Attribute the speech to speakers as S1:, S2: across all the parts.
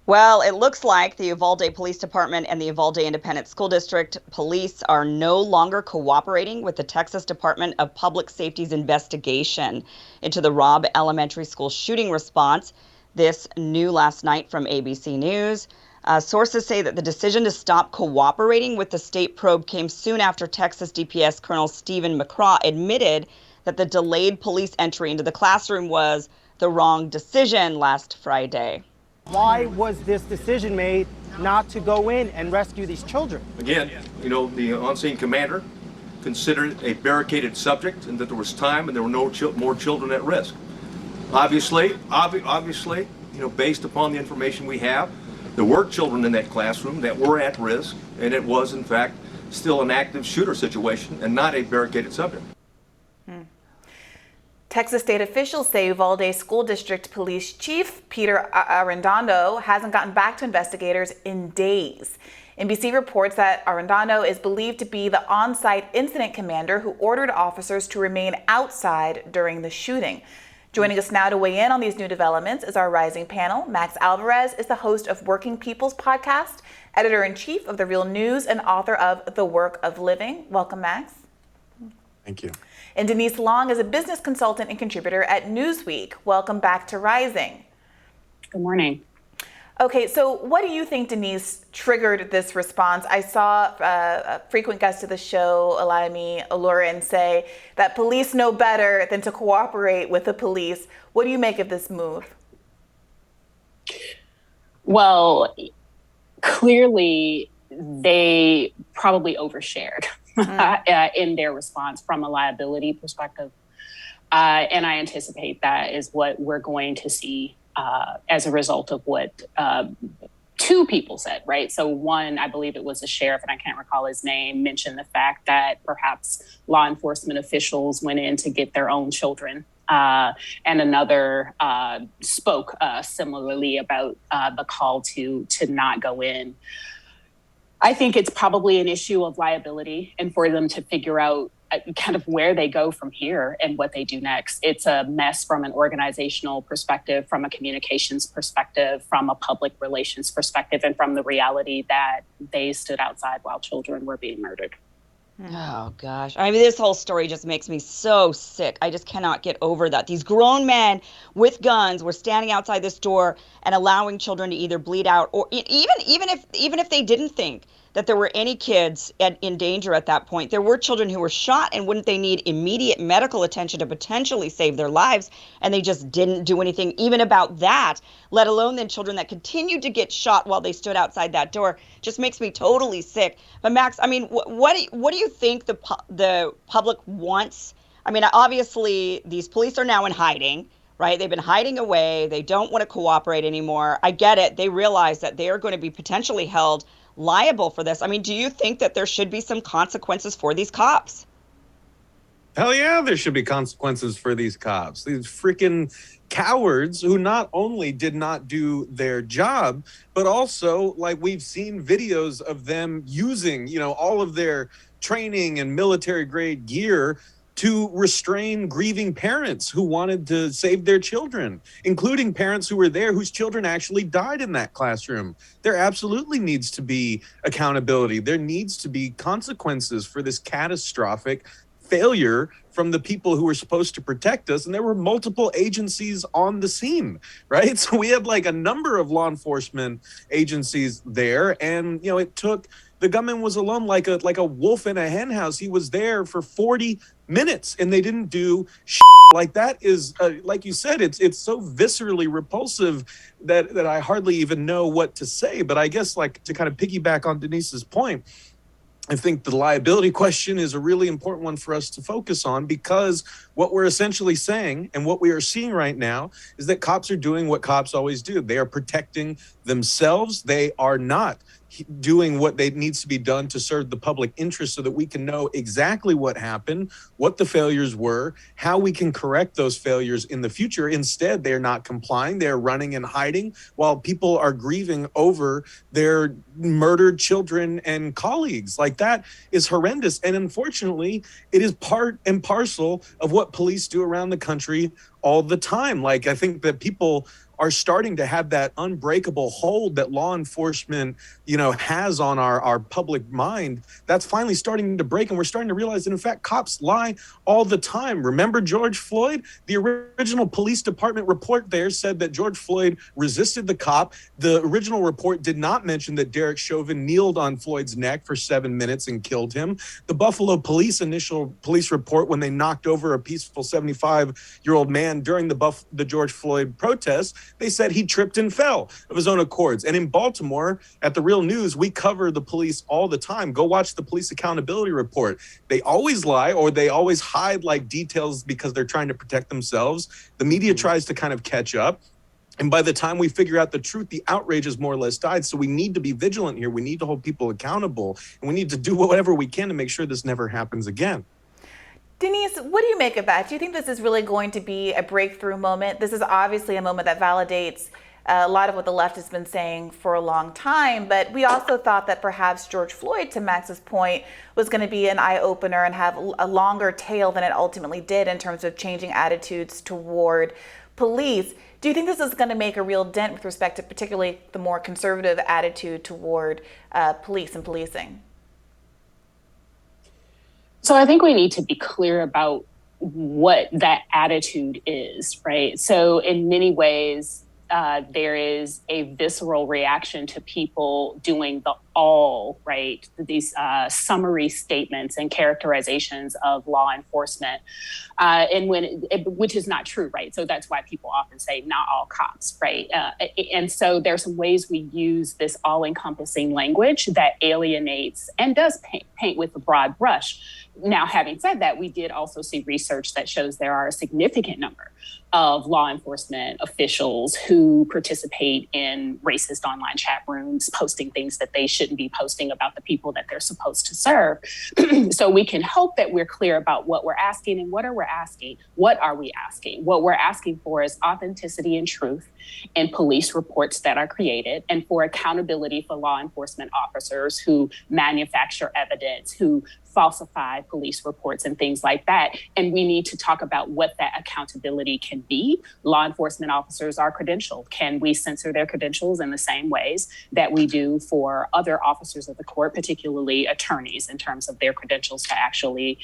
S1: Well, it looks like the Uvalde Police Department and the Uvalde Independent School District Police are no longer cooperating with the Texas Department of Public Safety's investigation into the Robb Elementary School shooting response. This new last night from ABC News. Sources say that the decision to stop cooperating with the state probe came soon after Texas DPS Colonel Stephen McCraw admitted that the delayed police entry into the classroom was the wrong decision last Friday.
S2: Why was this decision made not to go in and rescue these children?
S3: Again, the on-scene commander considered it a barricaded subject and that there was time and there were no more children at risk. Obviously, based upon the information we have, there were children in that classroom that were at risk, and it was, in fact, still an active shooter situation and not a barricaded subject.
S4: Texas state officials say Uvalde School District Police Chief Peter Arredondo hasn't gotten back to investigators in days. NBC reports that Arredondo is believed to be the on-site incident commander who ordered officers to remain outside during the shooting. Joining us now to weigh in on these new developments is our rising panel. Max Alvarez is the host of Working People's Podcast, editor-in-chief of The Real News, and author of The Work of Living. Welcome, Max.
S5: Thank you.
S4: And Denise Long is a business consultant and contributor at Newsweek. Welcome back to Rising.
S6: Good morning.
S4: Okay, so what do you think, Denise, triggered this response? I saw a frequent guest of the show, Alayemi Olurin, say that police know better than to cooperate with the police. What do you make of this move?
S6: Well, clearly they probably overshared in their response from a liability perspective. And I anticipate that is what we're going to see as a result of what two people said, right? So one, I believe it was a sheriff, and I can't recall his name, mentioned the fact that perhaps law enforcement officials went in to get their own children. And another spoke similarly about the call to not go in. I think it's probably an issue of liability and for them to figure out kind of where they go from here and what they do next. It's a mess from an organizational perspective, from a communications perspective, from a public relations perspective, and from the reality that they stood outside while children were being murdered.
S1: Oh, gosh. I mean, this whole story just makes me so sick. I just cannot get over that. These grown men with guns were standing outside this door and allowing children to either bleed out or even if they didn't think that there were any kids in danger at that point. There were children who were shot, and wouldn't they need immediate medical attention to potentially save their lives? And they just didn't do anything even about that, let alone then children that continued to get shot while they stood outside that door. Just makes me totally sick. But Max, I mean, what do you think the public wants? I mean, obviously these police are now in hiding, right? They've been hiding away. They don't want to cooperate anymore. I get it. They realize that they are going to be potentially held liable for this. I mean, do you think that there should be some consequences for these cops?
S5: Hell yeah, there should be consequences for these cops. These freaking cowards who not only did not do their job, but also, like, we've seen videos of them using, all of their training and military grade gear to restrain grieving parents who wanted to save their children, including parents who were there whose children actually died in that classroom. There absolutely needs to be accountability. There needs to be consequences for this catastrophic failure from the people who were supposed to protect us. And there were multiple agencies on the scene, right? So we had like a number of law enforcement agencies there. And, it took, the gunman was alone like a wolf in a hen house. He was there for 40 minutes and they didn't do shit. Like that is, like you said, it's so viscerally repulsive that I hardly even know what to say. But I guess, like, to kind of piggyback on Denise's point, I think the liability question is a really important one for us to focus on, because what we're essentially saying and what we are seeing right now is that cops are doing what cops always do. They are protecting themselves. They are not doing what needs to be done to serve the public interest so that we can know exactly what happened, what the failures were, how we can correct those failures in the future. Instead, they're not complying. They're running and hiding while people are grieving over their murdered children and colleagues. Like, that is horrendous. And unfortunately, it is part and parcel of what police do around the country all the time. Like, I think that people are starting to have that unbreakable hold that law enforcement, has on our public mind. That's finally starting to break, and we're starting to realize that, in fact, cops lie all the time. Remember George Floyd? The original police department report there said that George Floyd resisted the cop. The original report did not mention that Derek Chauvin kneeled on Floyd's neck for 7 minutes and killed him. The Buffalo police initial police report, when they knocked over a peaceful 75-year-old man during the George Floyd protest, they said he tripped and fell of his own accords. And in Baltimore, at the Real News, we cover the police all the time. Go watch the police accountability report. They always lie, or they always hide details because they're trying to protect themselves. The media tries to kind of catch up. And by the time we figure out the truth, the outrage has more or less died. So we need to be vigilant here. We need to hold people accountable. And we need to do whatever we can to make sure this never happens again.
S4: Denise, what do you make of that? Do you think this is really going to be a breakthrough moment? This is obviously a moment that validates a lot of what the left has been saying for a long time, but we also thought that perhaps George Floyd, to Max's point, was going to be an eye-opener and have a longer tail than it ultimately did in terms of changing attitudes toward police. Do you think this is going to make a real dent with respect to particularly the more conservative attitude toward police and policing?
S6: So I think we need to be clear about what that attitude is, right? So in many ways, there is a visceral reaction to people doing the all, right? These summary statements and characterizations of law enforcement, which is not true, right? So that's why people often say not all cops, right? And so there's some ways we use this all-encompassing language that alienates and does paint with a broad brush. Now, having said that, we did also see research that shows there are a significant number of law enforcement officials who participate in racist online chat rooms, posting things that they shouldn't be posting about the people that they're supposed to serve. So we can hope that we're clear about what we're asking and what are we asking? What are we asking? What we're asking for is authenticity and truth in police reports that are created, and for accountability for law enforcement officers who manufacture evidence, who falsify police reports and things like that. And we need to talk about what that accountability can be. Law enforcement officers are credentialed. Can we censor their credentials in the same ways that we do for other officers of the court, particularly attorneys, in terms of their credentials to actually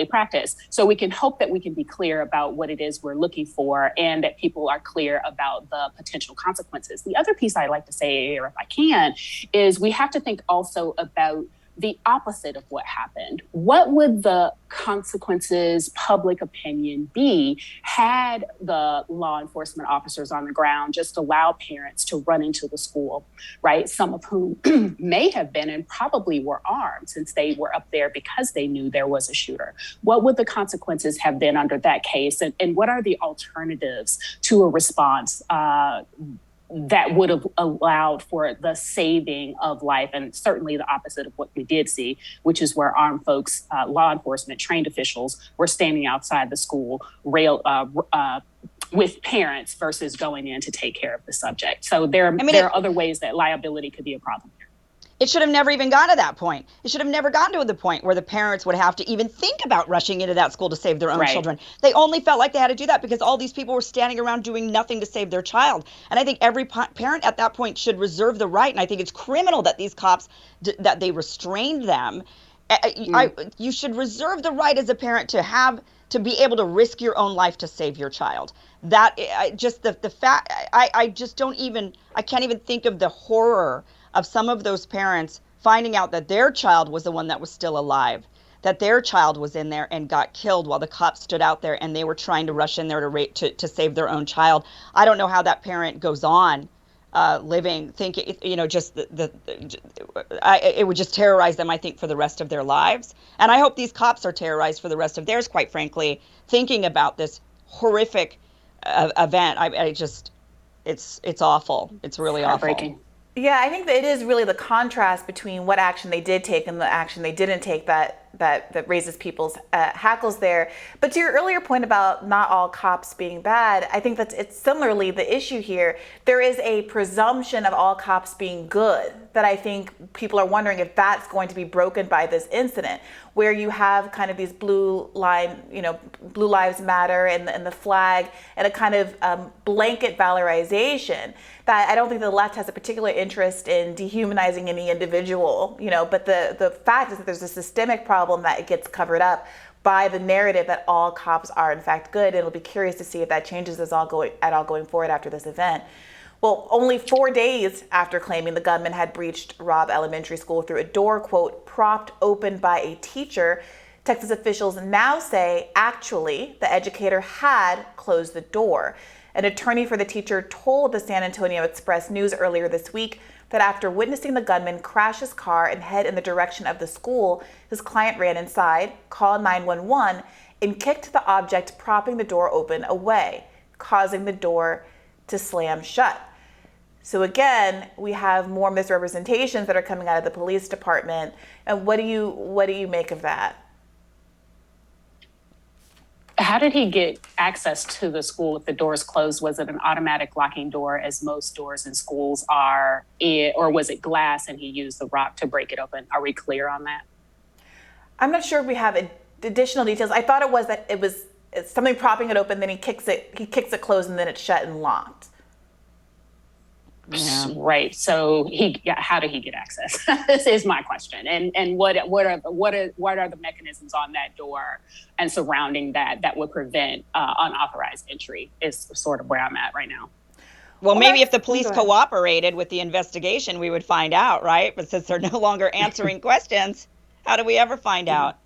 S6: practice? So we can hope that we can be clear about what it is we're looking for, and that people are clear about the potential consequences. The other piece I'd like to say here, if I can, is we have to think also about the opposite of what happened. What would the consequences, public opinion be had the law enforcement officers on the ground just allow parents to run into the school, right? Some of whom may have been and probably were armed, since they were up there because they knew there was a shooter. What would the consequences have been under that case? And what are the alternatives to a response that would have allowed for the saving of life, and certainly the opposite of what we did see, which is where armed folks, law enforcement, trained officials were standing outside the school with parents versus going in to take care of the subject. So there are other ways that liability could be a problem here.
S1: It should have never even gotten to that point. It should have never gotten to the point where the parents would have to even think about rushing into that school to save their own children. They only felt like they had to do that because all these people were standing around doing nothing to save their child. And I think every parent at that point should reserve the right. And I think it's criminal that these cops, that they restrained them. You should reserve the right as a parent to be able to risk your own life to save your child. That just the fact, I just I can't even think of the horror of some of those parents finding out that their child was the one that was still alive, that their child was in there and got killed while the cops stood out there and they were trying to rush in there to save their own child. I don't know how that parent goes on living, thinking, just it would just terrorize them, I think, for the rest of their lives. And I hope these cops are terrorized for the rest of theirs, quite frankly, thinking about this horrific event. It's awful. It's really awful.
S4: Yeah, I think that it is really the contrast between what action they did take and the action they didn't take that that raises people's hackles there. But to your earlier point about not all cops being bad, I think it's similarly the issue here. There is a presumption of all cops being good that I think people are wondering if that's going to be broken by this incident, where you have kind of these blue lives matter and the flag and a kind of blanket valorization that I don't think the left has a particular interest in dehumanizing any individual, but the fact is that there's a systemic problem that it gets covered up by the narrative that all cops are in fact good. It'll be curious to see if that changes at all going forward after this event. Well, only 4 days after claiming the gunman had breached Robb Elementary School through a door, quote, propped open by a teacher, Texas officials now say, actually, the educator had closed the door. An attorney for the teacher told the San Antonio Express News earlier this week that after witnessing the gunman crash his car and head in the direction of the school, his client ran inside, called 911, and kicked the object propping the door open away, causing the door to slam shut. So again, we have more misrepresentations that are coming out of the police department. And what do you make of that?
S6: How did he get access to the school if the doors closed? Was it an automatic locking door, as most doors in schools are, or was it glass and he used the rock to break it open? Are we clear on that?
S4: I'm not sure if we have additional details. I thought it was something propping it open, then he kicks it closed, and then it's shut and locked.
S6: Yeah. Right. So how did he get access? This is my question. And what are the mechanisms on that door and surrounding that would prevent unauthorized entry is sort of where I'm at right now.
S1: Well, maybe if the police cooperated with the investigation, we would find out, right? But since they're no longer answering questions, how do we ever find out?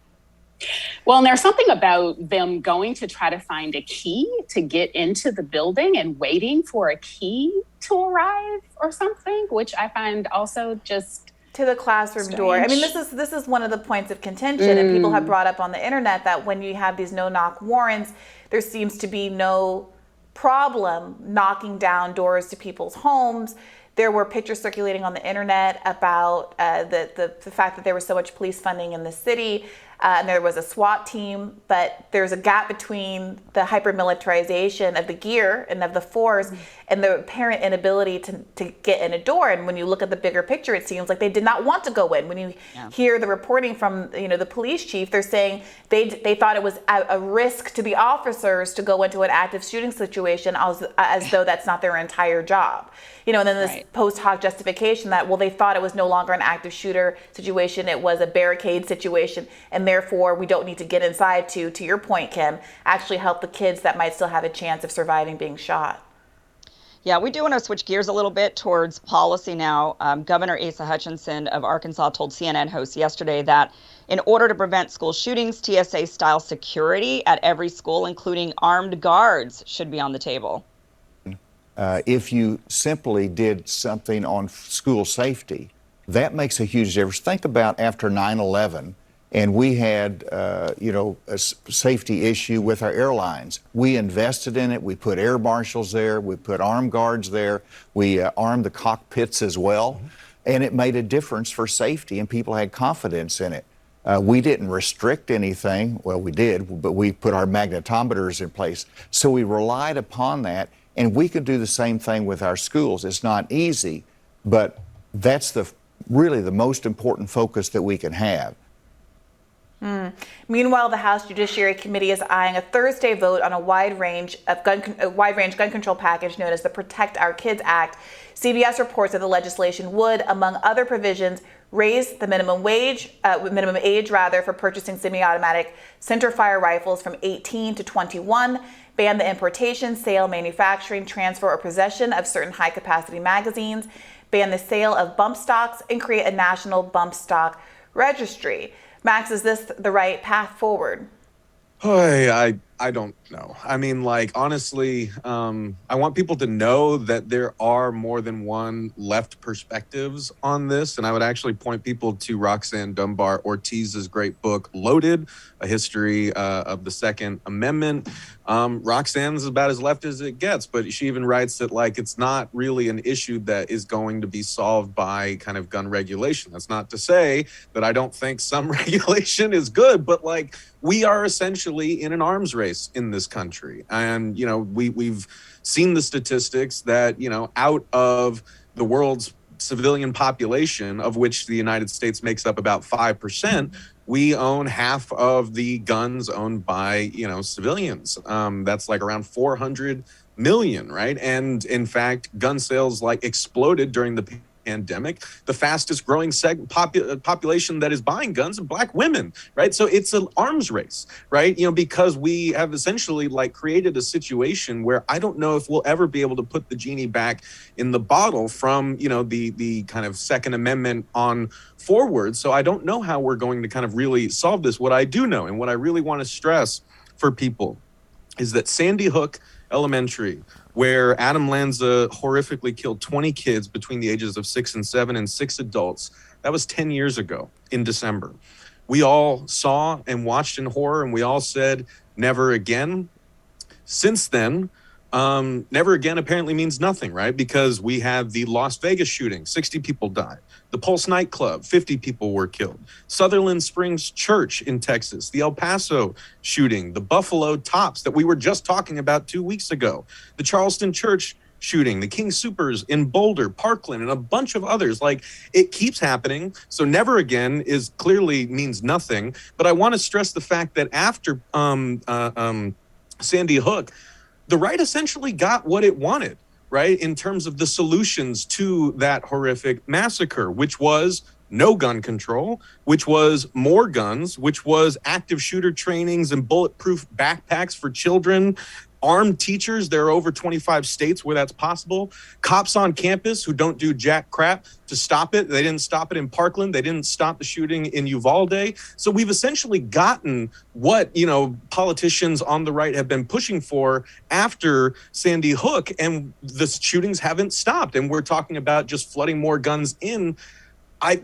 S6: Well, and there's something about them going to try to find a key to get into the building and waiting for a key to arrive or something, which I find also just
S4: to the classroom
S6: strange.
S4: Door. I mean, this is one of the points of contention, and people have brought up on the internet that when you have these no-knock warrants, there seems to be no problem knocking down doors to people's homes. There were pictures circulating on the internet about the fact that there was so much police funding in the city, and there was a SWAT team, but there's a gap between the hyper-militarization of the gear and of the force and the apparent inability to get in a door. And when you look at the bigger picture, it seems like they did not want to go in. When you hear the reporting from the police chief, they're saying they thought it was a risk to the officers to go into an active shooting situation as though that's not their entire job. And then this post hoc justification that, well, they thought it was no longer an active shooter situation, it was a barricade situation, and therefore we don't need to get inside to your point, Kim, actually help the kids that might still have a chance of surviving being shot.
S1: Yeah, we do want to switch gears a little bit towards policy now. Governor Asa Hutchinson of Arkansas told CNN hosts yesterday that in order to prevent school shootings, TSA-style security at every school, including armed guards, should be on the table.
S7: If you simply did something on school safety, that makes a huge difference. Think about after 9/11, and we had, a safety issue with our airlines. We invested in it. We put air marshals there. We put armed guards there. We armed the cockpits as well, and it made a difference for safety, and people had confidence in it. We didn't restrict anything. Well, we did, but we put our magnetometers in place. So we relied upon that. And we could do the same thing with our schools. It's not easy, but that's really the most important focus that we can have.
S4: Meanwhile, the House Judiciary Committee is eyeing a Thursday vote on a wide-range gun control package known as the Protect Our Kids Act. CBS reports that the legislation would, among other provisions, raise the minimum age for purchasing semi-automatic centerfire rifles from 18 to 21. Ban the importation, sale, manufacturing, transfer, or possession of certain high-capacity magazines, ban the sale of bump stocks, and create a national bump stock registry. Max, is this the right path forward?
S5: I I don't know. I mean, like, honestly, I want people to know that there are more than one left perspectives on this. And I would actually point people to Roxanne Dunbar Ortiz's great book, Loaded, A History of the Second Amendment. Roxanne's about as left as it gets, but she even writes that, like, it's not really an issue that is going to be solved by kind of gun regulation. That's not to say that I don't think some regulation is good, but, like, we are essentially in an arms race in this country. And, you know, we've seen the statistics that, you know, out of the world's civilian population, of which the United States makes up about 5%, we own half of the guns owned by, you know, civilians. That's like around 400 million, right? And in fact, gun sales like exploded during the pandemic. The fastest growing population that is buying guns are Black women, right? So it's an arms race, right? You know, because we have essentially like created a situation where I don't know if we'll ever be able to put the genie back in the bottle from, you know, the kind of Second Amendment on forward. So I don't know how we're going to kind of really solve this. What I do know, and what I really want to stress for people, is that Sandy Hook Elementary, where Adam Lanza horrifically killed 20 kids between the ages of 6 and 7 and 6 adults, that was 10 years ago in December. We all saw and watched in horror, and we all said, never again. Since then, never again apparently means nothing, right? Because we have the Las Vegas shooting, 60 people died. The Pulse nightclub, 50 people were killed. Sutherland Springs Church in Texas, the El Paso shooting, the Buffalo Tops that we were just talking about 2 weeks ago, the Charleston Church shooting, the King Soopers in Boulder, Parkland, and a bunch of others. Like, it keeps happening. So never again is clearly means nothing. But I want to stress the fact that after Sandy Hook, the right essentially got what it wanted, right, in terms of the solutions to that horrific massacre, which was no gun control, which was more guns, which was active shooter trainings and bulletproof backpacks for children, armed teachers. There are over 25 states where that's possible. Cops on campus who don't do jack crap to stop it. They didn't stop it in Parkland. They didn't stop the shooting in Uvalde. So we've essentially gotten what, you know, politicians on the right have been pushing for after Sandy Hook, and the shootings haven't stopped. And we're talking about just flooding more guns in. I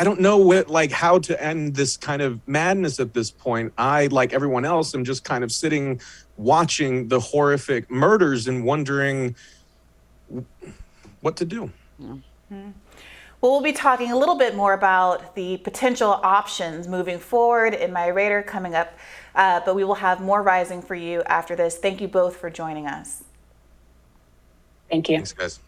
S5: don't know how to end this kind of madness at this point. I, like everyone else, am just kind of sitting watching the horrific murders and wondering what to do.
S4: Yeah. Well, we'll be talking a little bit more about the potential options moving forward in My Radar coming up, but we will have more Rising for you after this. Thank you both for joining us.
S6: Thank you.
S5: Thanks, guys.